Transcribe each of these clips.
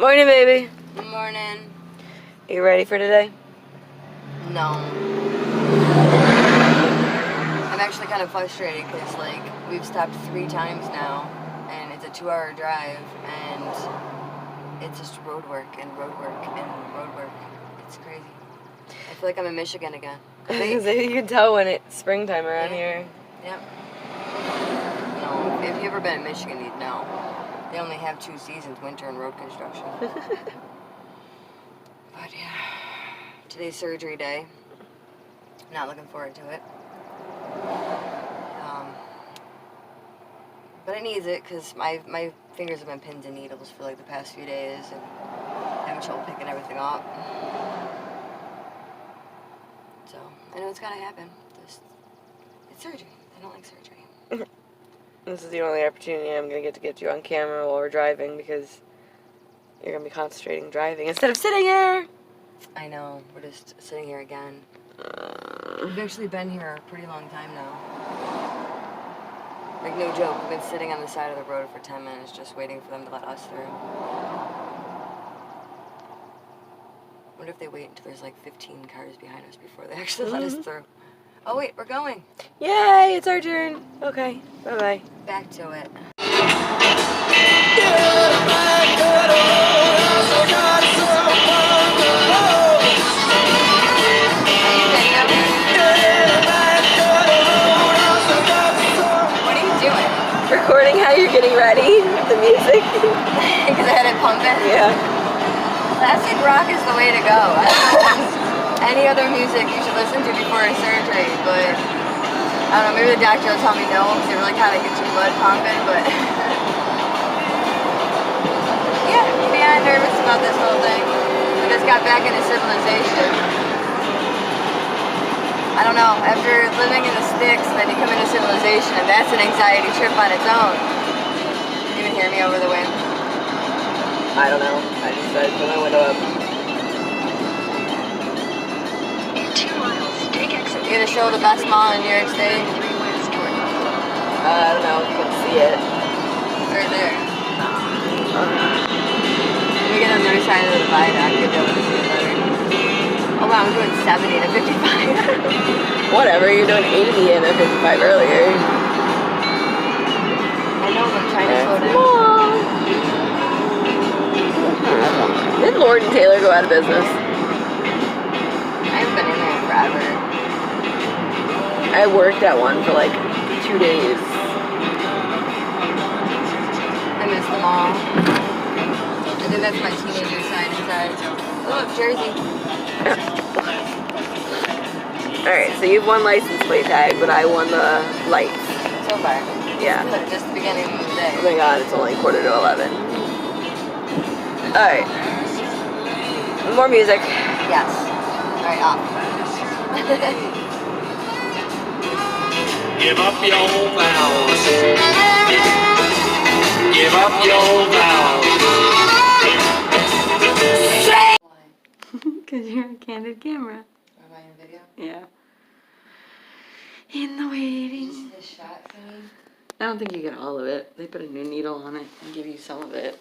Morning, baby. Good morning. Are you ready for today? No. I'm actually kind of frustrated because, like, we've stopped 3 times now, and it's a 2-hour drive, and it's just road work and road work and road work. It's crazy. I feel like I'm in Michigan again. You can tell when it's springtime around here. Yep. No, if you've ever been in Michigan, you'd know. They only have 2 seasons, winter and road construction. But yeah, today's surgery day. Not looking forward to it. But it needs it because my fingers have been pins and needles for like the past few days and having trouble picking everything up. So I know it's gotta happen. It's surgery. I don't like surgery. This is the only opportunity I'm going to get you on camera while we're driving because you're going to be concentrating driving instead of sitting here. I know. We're just sitting here again. We've actually been here a pretty long time now. Like, no joke. We've been sitting on the side of the road for 10 minutes just waiting for them to let us through. What if they wait until there's like 15 cars behind us before they actually let us through? Oh wait, we're going. Yay, it's our turn. Okay, bye-bye. Back to it. What are you doing? Recording how you're getting ready with the music. Because I had it pumping? Yeah. Classic rock is the way to go. I don't know any other music you should listen to before a surgery, but I don't know, maybe the doctor will tell me no because it really kind of gets your blood pumping, but yeah, I'm nervous about this whole thing. We just got back into civilization. I don't know, after living in the sticks, then you come into civilization and that's an anxiety trip on its own. You can hear me over the wind. I don't know. I just started putting my window up. You gonna show the best mall in New York State? I don't know if you can see it. It's right there. Let me get on the other side of the viaduct, you'll be able to see it better. Oh wow, I'm doing 70 to 55. Whatever, you're doing 80 and a 55 earlier. I know, but I'm trying to slow down. Did Lord and Taylor go out of business? I haven't been in there forever. I worked at one for like 2 days. I miss them all. I think that's my teenager side inside. Oh, Jersey. Alright, so you've won license plate tag, but I won the lights. So far. Yeah. Just the beginning of the day. Oh my god, it's only 11:15. Alright. More music. Yes. Alright, off. Give up your vows. Give up your vows. Because you're a candid camera. Am I in video? Yeah. In the waiting. This shot thingy? I don't think you get all of it. They put a new needle on it and give you some of it.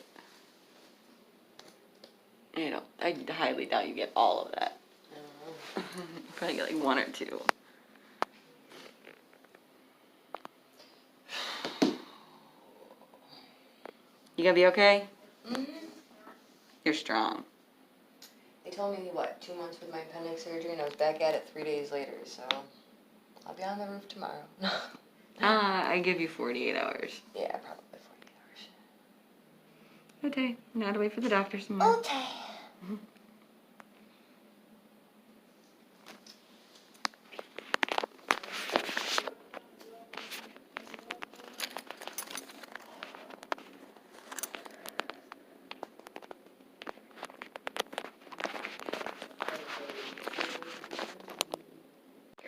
I highly doubt you get all of that. I don't know. You probably get like 1 or 2. You gonna be okay? Mm-hmm. You're strong. They told me, 2 months with my appendix surgery, and I was back at it 3 days later, so I'll be on the roof tomorrow. I give you 48 hours. Yeah, probably 48 hours. Okay, now to wait for the doctor some more. Okay.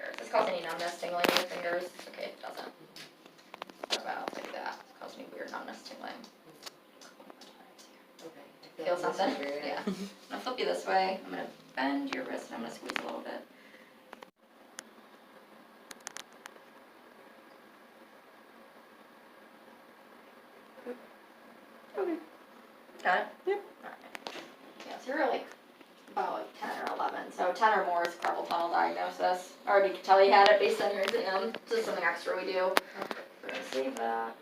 Does this cause any numbness, tingling in your fingers? Okay, it doesn't. I'll tell you that. It caused me weird numbness, tingling. Okay. Feel something? Yeah. I'm gonna flip you this way. I'm gonna bend your wrist and I'm gonna squeeze a little bit. Okay. Got it? Yep. Alright. you're like about like 10 or 11, so 10 or more is carpal tunnel diagnosis. I already could tell you had it based on your exam. This is something extra we do. We're gonna save that.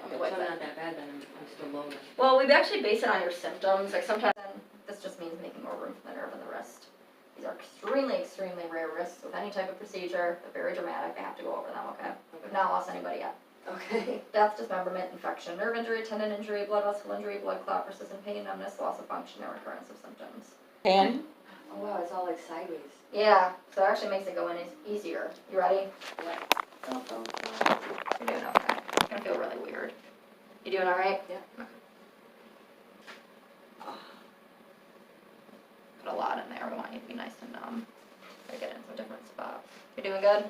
So I'm not that bad then, I'm still low then. Well, we actually base it on your symptoms. Like sometimes this just means making more room for the nerve in the wrist. These are extremely, extremely rare risks with any type of procedure. They're very dramatic. I have to go over them, okay? We've not lost anybody yet. Okay. Death, dismemberment, infection, nerve injury, tendon injury, blood vessel injury, blood clot, persistent pain, numbness, loss of function, and recurrence of symptoms. Pan? Oh wow, it's all like sideways. Yeah, so it actually makes it go in easier. You ready? Yeah. You're doing okay. It's gonna feel really weird. You doing alright? Yeah. Okay. Put a lot in there. We want you to be nice and numb. Gotta get into a different spot. You're doing good?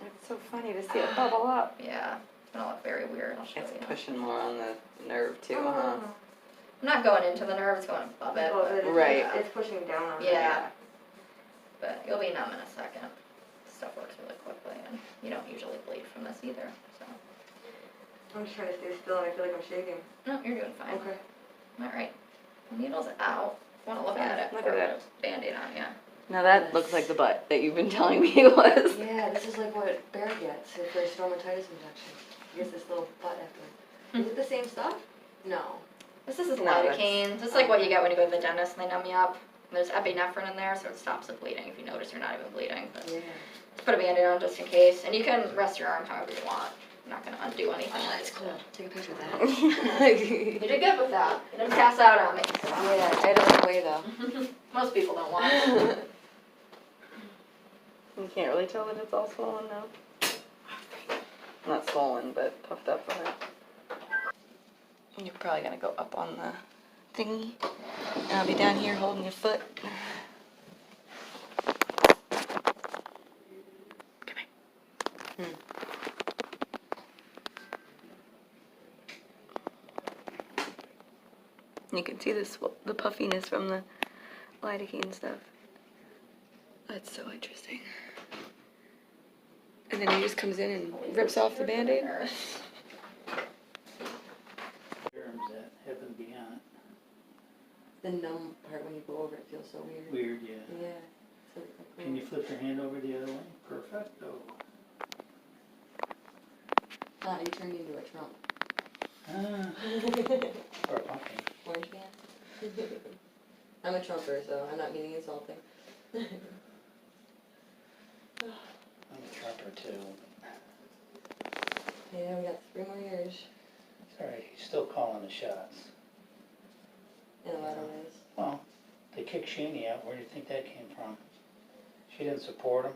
It's so funny to see it bubble up. Yeah. It's gonna look very weird. I'll show It's you. pushing more on the nerve too, huh? I'm not going into the nerve, it's going above it. But Right. It's pushing down on yeah. But you'll be numb in a second. Stuff works really quickly, and you don't usually bleed from this either. So. I'm just trying to stay still and I feel like I'm shaking. No, you're doing fine. Okay. Alright. The needle's out. Want to look at it? Look at it. Band-aid on ya. Now that looks like the butt that you've been telling me it was. Yeah, this is like what Bear gets for his stomatitis injection. He gets this little butt afterwards. Is it the same stuff? No. This is No, lidocaine. This is like what you get when you go to the dentist and they numb you up. There's epinephrine in there, so it stops the bleeding. If you notice, you're not even bleeding. But Yeah. just put a band-aid on just in case. And you can rest your arm however you want. I'm not going to undo anything. Oh, that's cool. Take a picture of that. You did good with that. You didn't pass out on me. So. Yeah, I had to look away though. Most people don't want it. You can't really tell that it's all swollen now. Not swollen, but puffed up on it. You're probably gonna go up on the thingy, and I'll be down here holding your foot. Come here. You can see the puffiness from the lidocaine stuff. That's so interesting. And then he just comes in and rips off the Band-Aid. Germs that happen beyond. The numb part when you go over it feels so weird. Weird, yeah. Yeah. So Can you flip your hand over the other way? Perfecto. Ah, you turned into a Trump. Or a pumpkin. Orange man. I'm a Trumper, so I'm not meaning insulting. I'm a trapper too. Yeah, we got 3 more years. It's alright, he's still calling the shots. In a lot of ways. Well, they kicked Shani out. Where do you think that came from? She didn't support him.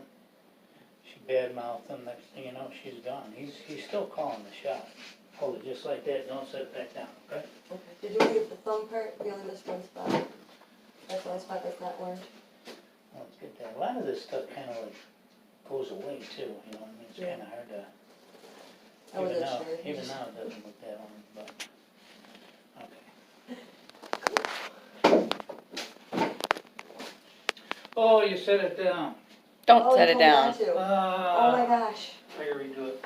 She badmouthed him. Next thing you know, she's gone. He's still calling the shots. Hold it just like that. Don't set it back down, okay? Okay. Did you want to get the thumb part? We only missed one spot. That's the only spot that's not orange. Well, let's get that. A lot of this stuff kind of like goes away too. You know what I mean? It's Yeah. kind of hard to. I wasn't now, sure. Even now, it doesn't look that orange, but okay. Oh, you set it down. Don't set he it told me down. not to. Oh my gosh. I gotta redo it.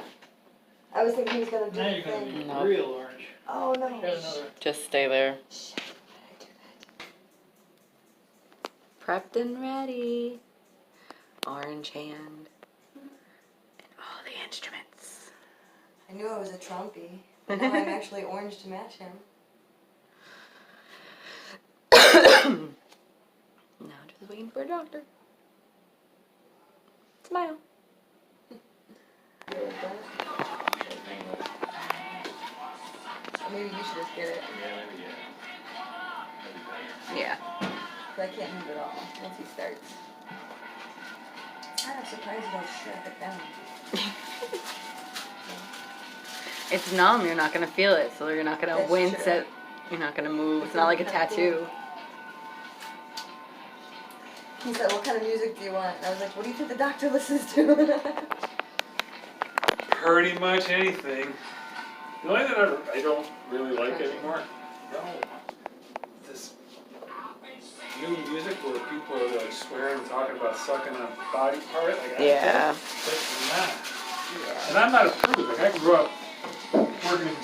I was thinking he was going to do Now the you're gonna thing. be No. real orange. Oh no. Here's another. Just stay there. Shit, why did I do that? Prepped and ready. Orange hand. And all the instruments. I knew I was a Trumpy. But now I'm actually orange to match him. Now just waiting for a doctor. Smile. Or maybe you should just get it. Yeah. But I can't move at all once he starts. I'm surprised you don't strap it down. It's numb, you're not gonna feel it, so you're not gonna That's wince true. it. You're not gonna move. It's not like a tattoo. He said, what kind of music do you want? And I was like, what do you think the doctor listens to? Pretty much anything. The only thing I don't really like anymore, this new music where people are like swearing and talking about sucking on a body part. Like, Yeah. that's not. And I'm not a prude. Like I grew up working in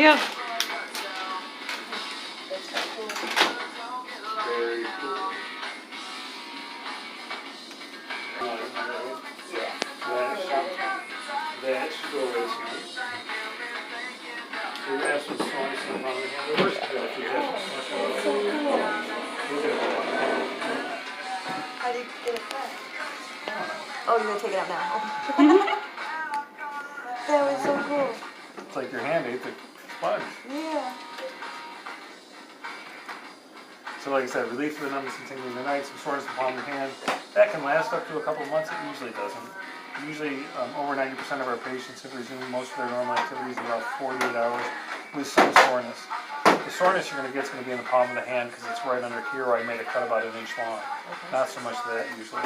go. That's kinda cool. Very cool. Yeah. That should go away soon. You're gonna have some soreness in the palm of the hand. The worst of it is just So cool. How do you get it back? Oh, you're gonna take it out now. That was so cool. It's like your hand ate the sponge. Yeah. So like I said, relief of the numbness and tingling in the night, some soreness in the palm of the hand. That can last up to a couple of months. It usually doesn't. Usually over 90% of our patients have resumed most of their normal activities in about 48 hours with some soreness. The soreness you're going to get is going to be in the palm of the hand because it's right under here where I made a cut about 1 inch long. Okay. Not so much that usually.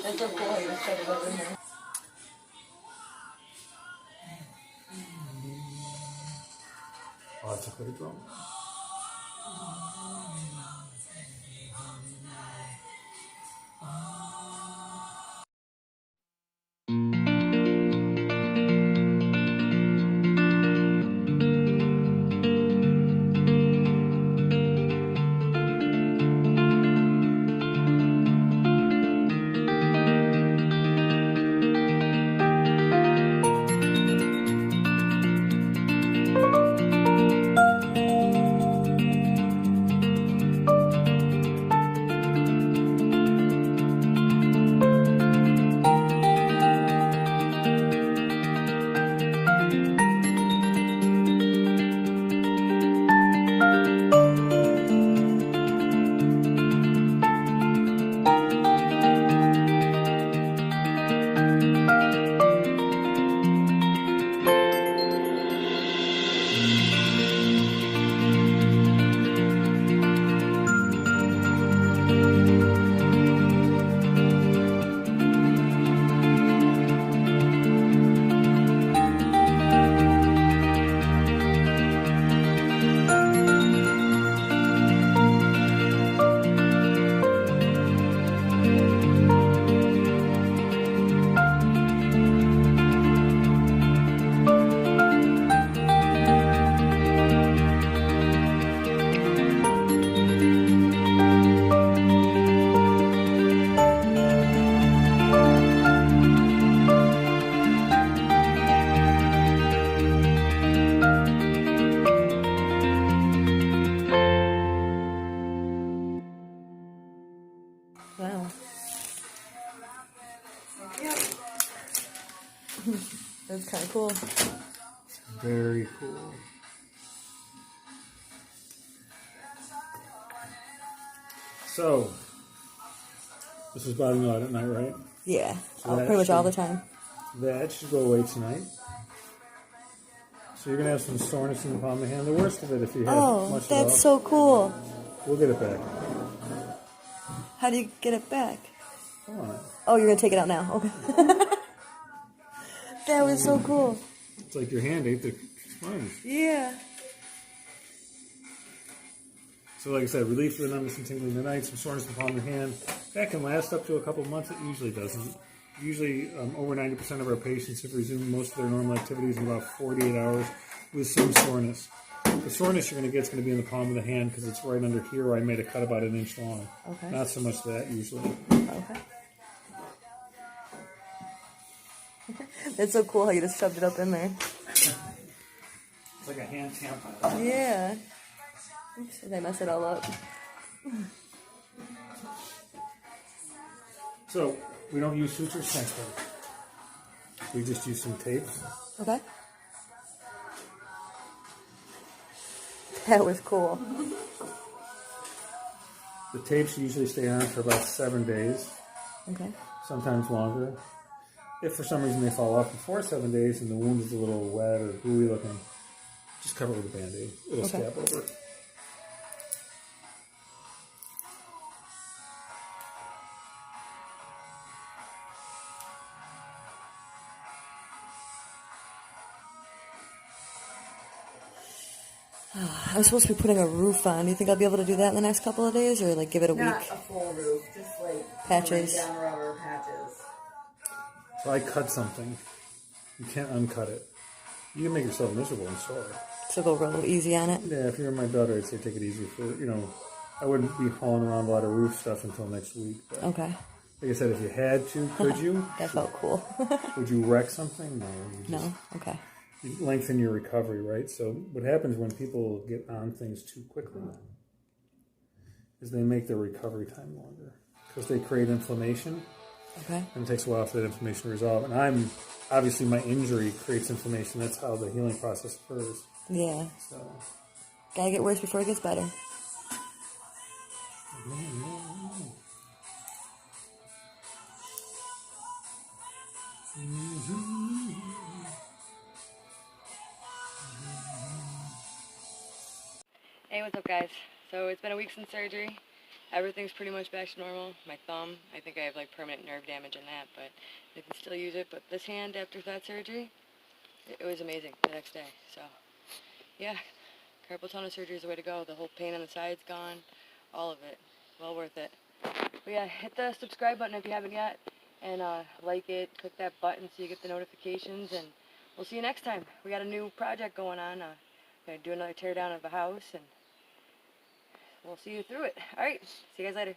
That's so cool. You just shove it over in there. Oh, that's a pretty drum. Wow. That's kind of cool. Very cool. So, this is bothering you out at night, right? Yeah. So that Pretty much all should- the time. That should go away tonight. So you're gonna have some soreness in the palm of the hand. The worst of it, if you have Oh, much at that's all, so cool. we'll get it back. How do you get it back? Come on. Oh, you're gonna take it out now. Okay. That was so cool. It's like your hand ate the sponge. Yeah. So like I said, relief for the numbness and tingling in the night, some soreness in the palm of the hand. That can last up to a couple of months. It usually doesn't. Usually over 90% of our patients have resumed most of their normal activities in about 48 hours with some soreness. The soreness you're going to get is going to be in the palm of the hand because it's right under here where I made a cut about 1 inch long. Okay. Not so much that usually. Okay. That's so cool how you just shoved it up in there. It's like a hand tampon. Yeah. Oops, did I mess it all up? So we don't use sutures next time. We just use some tape. Okay. That was cool. The tapes usually stay on for about 7 days, Okay. sometimes longer. If for some reason they fall off before 7 days and the wound is a little wet or gooey looking, just cover it with a Band-Aid. It'll Okay. scab over. I'm supposed to be putting a roof on. Do you think I'll be able to do that in the next couple of days, or like give it a Not week? a full roof, just like Patches. down rubber patches. So I cut something You can't uncut it. You can make yourself miserable and sore. So go real easy on it. Yeah, if you were my daughter, I'd say take it easy for, I wouldn't be hauling around a lot of roof stuff until next week. But Okay. like I said, if you had to, could you? That felt cool. Would you wreck something? No. No? Okay. You lengthen your recovery, right? So what happens when people get on things too quickly is they make their recovery time longer because they create inflammation. Okay. And it takes a while for that inflammation to resolve. And obviously my injury creates inflammation. That's how the healing process occurs. Yeah. So Gotta get worse before it gets better. Hey, what's up, guys? So it's been a week since surgery. Everything's pretty much back to normal. My thumb, I think I have like permanent nerve damage in that, but I can still use it. But this hand after that surgery, it was amazing the next day. So yeah, carpal tunnel surgery is the way to go. The whole pain on the side's gone, all of it. Well worth it. But yeah, hit the subscribe button if you haven't yet, and like it, click that button so you get the notifications, and we'll see you next time. We got a new project going on. Gonna do another tear down of a house, and we'll see you through it. Alright, see you guys later.